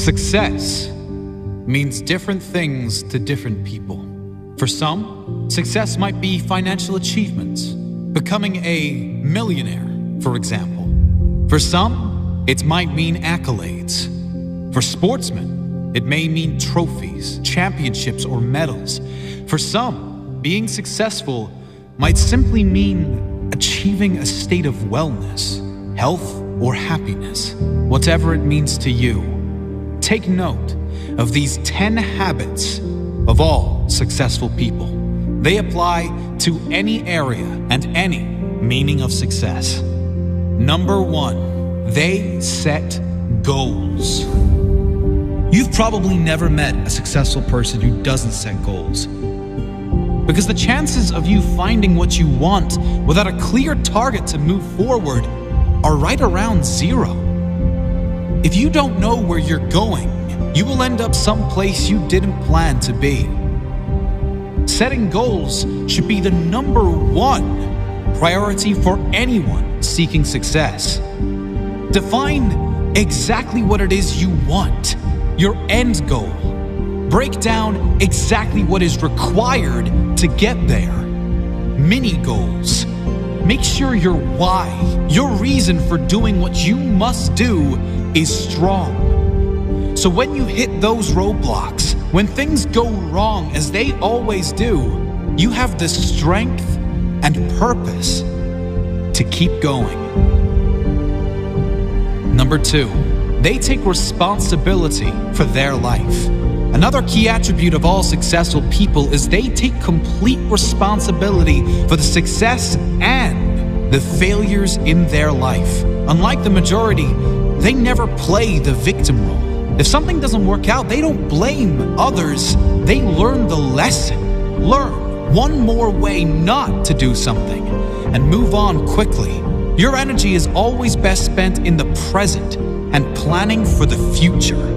Success means different things to different people. For some, success might be financial achievements, becoming a millionaire, for example. For some, it might mean accolades. For sportsmen, it may mean trophies, championships, or medals. For some, being successful might simply mean achieving a state of wellness, health, or happiness. Whatever it means to you, take note of these 10 habits of all successful people. They apply to any area and any meaning of success. Number 1, they set goals. You've probably never met a successful person who doesn't set goals, because the chances of you finding what you want without a clear target to move forward are right around 0. If you don't know where you're going, you will end up someplace you didn't plan to be. Setting goals should be the number 1 priority for anyone seeking success. Define exactly what it is you want, your end goal. Break down exactly what is required to get there. Mini goals. Make sure your why, your reason for doing what you must do, is strong. So when you hit those roadblocks, when things go wrong as they always do, you have the strength and purpose to keep going. Number 2, they take responsibility for their life. Another key attribute of all successful people is they take complete responsibility for the success and the failures in their life. Unlike the majority, they never play the victim role. If something doesn't work out, they don't blame others. They learn the lesson. Learn one more way not to do something and move on quickly. Your energy is always best spent in the present and planning for the future.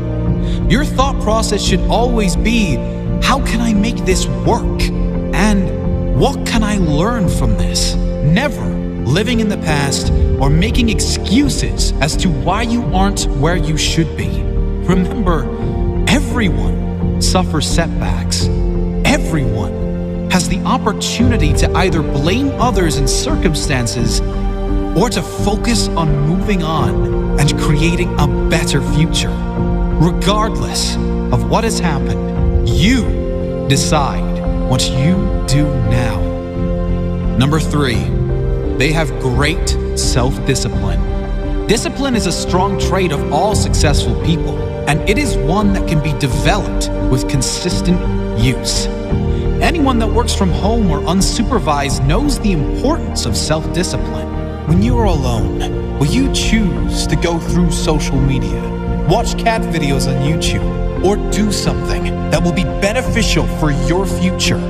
Your thought process should always be, how can I make this work? And what can I learn from this? Never living in the past or making excuses as to why you aren't where you should be. Remember, everyone suffers setbacks. Everyone has the opportunity to either blame others and circumstances or to focus on moving on and creating a better future. Regardless of what has happened, you decide what you do now. Number 3, they have great self-discipline. Discipline is a strong trait of all successful people, and it is one that can be developed with consistent use. Anyone that works from home or unsupervised knows the importance of self-discipline. When you are alone, will you choose to go through social media, watch cat videos on YouTube, or do something that will be beneficial for your future?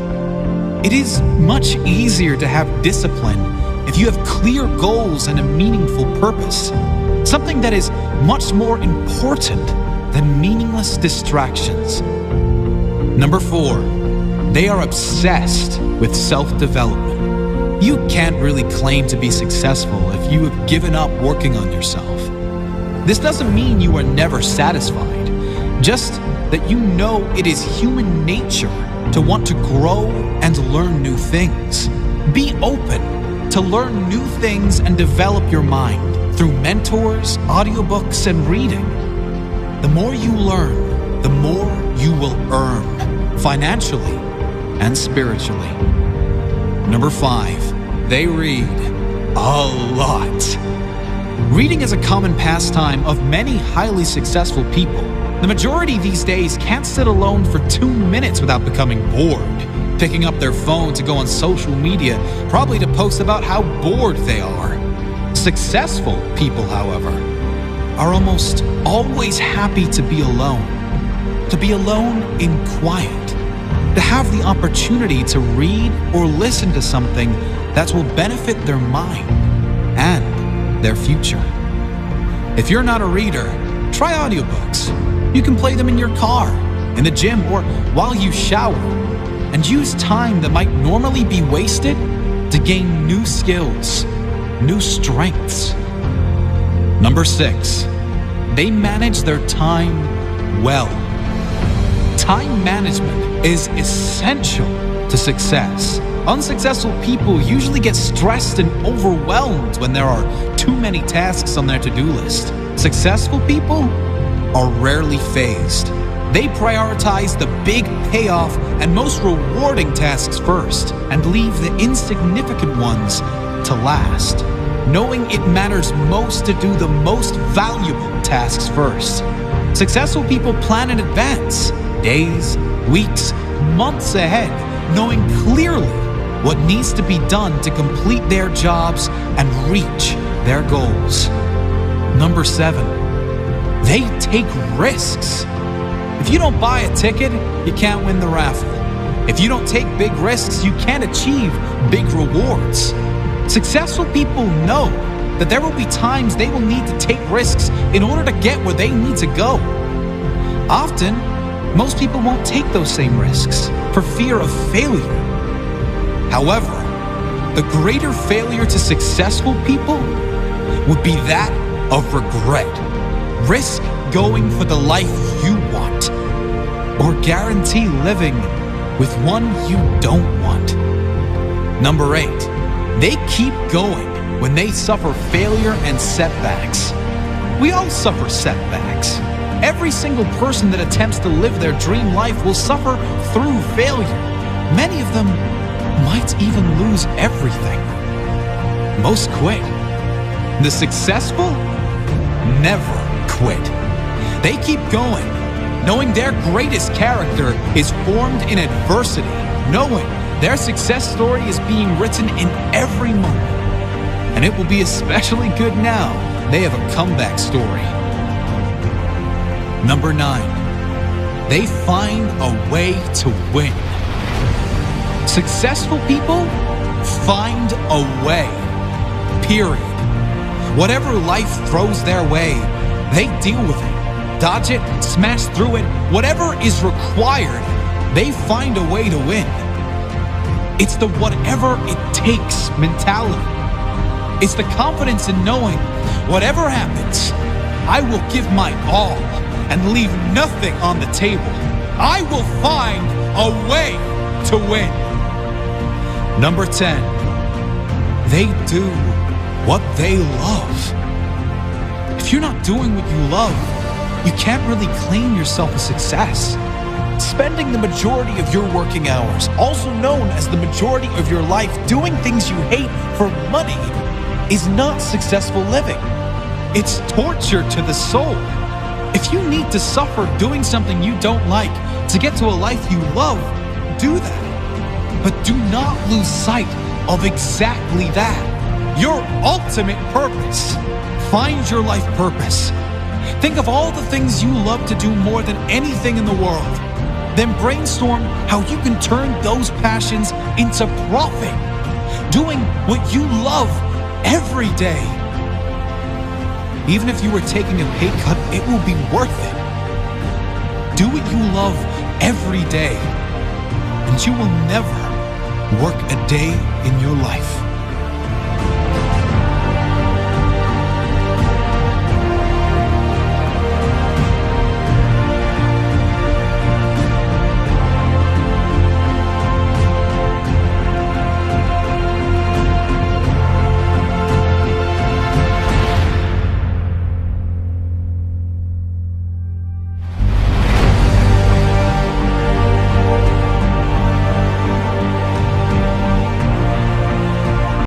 It is much easier to have discipline if you have clear goals and a meaningful purpose, something that is much more important than meaningless distractions. Number 4, they are obsessed with self-development. You can't really claim to be successful if you have given up working on yourself. This doesn't mean you are never satisfied, just that you know it is human nature to want to grow and learn new things. Be open to learn new things and develop your mind through mentors, audiobooks, and reading. The more you learn, the more you will earn, financially and spiritually. Number 5, they read a lot. Reading is a common pastime of many highly successful people. The majority these days can't sit alone for 2 minutes without becoming bored, picking up their phone to go on social media, probably to post about how bored they are. Successful people, however, are almost always happy to be alone in quiet, to have the opportunity to read or listen to something that will benefit their mind and their future. If you're not a reader, try audiobooks. You can play them in your car, in the gym, or while you shower, and use time that might normally be wasted to gain new skills, new strengths. Number 6, they manage their time well. Time management is essential to success. Unsuccessful people usually get stressed and overwhelmed when there are too many tasks on their to-do list. Successful people are rarely phased. They prioritize the big payoff and most rewarding tasks first and leave the insignificant ones to last, knowing it matters most to do the most valuable tasks first. Successful people plan in advance, days, weeks, months ahead, knowing clearly what needs to be done to complete their jobs and reach their goals. Number 7, they take risks. If you don't buy a ticket, you can't win the raffle. If you don't take big risks, you can't achieve big rewards. Successful people know that there will be times they will need to take risks in order to get where they need to go. Often, most people won't take those same risks for fear of failure. However, the greater failure to successful people would be that of regret. Risk going for the life you want, or guarantee living with one you don't want. Number 8, they keep going when they suffer failure and setbacks. We all suffer setbacks. Every single person that attempts to live their dream life will suffer through failure. Many of them might even lose everything. Most quit. The successful never quit. They keep going, knowing their greatest character is formed in adversity, knowing their success story is being written in every moment. And it will be especially good now they have a comeback story. Number 9, they find a way to win. Successful people find a way, period. Whatever life throws their way, they deal with it, dodge it, smash through it. Whatever is required, they find a way to win. It's the whatever it takes mentality. It's the confidence in knowing whatever happens, I will give my all and leave nothing on the table. I will find a way to win. Number 10, they do what they love. If you're not doing what you love, you can't really claim yourself a success. Spending the majority of your working hours, also known as the majority of your life, doing things you hate for money is not successful living. It's torture to the soul. If you need to suffer doing something you don't like to get to a life you love, do that. But do not lose sight of exactly that. Your ultimate purpose. Find your life purpose. Think of all the things you love to do more than anything in the world. Then brainstorm how you can turn those passions into profit. Doing what you love every day. Even if you were taking a pay cut, it will be worth it. Do what you love every day, and you will never work a day in your life.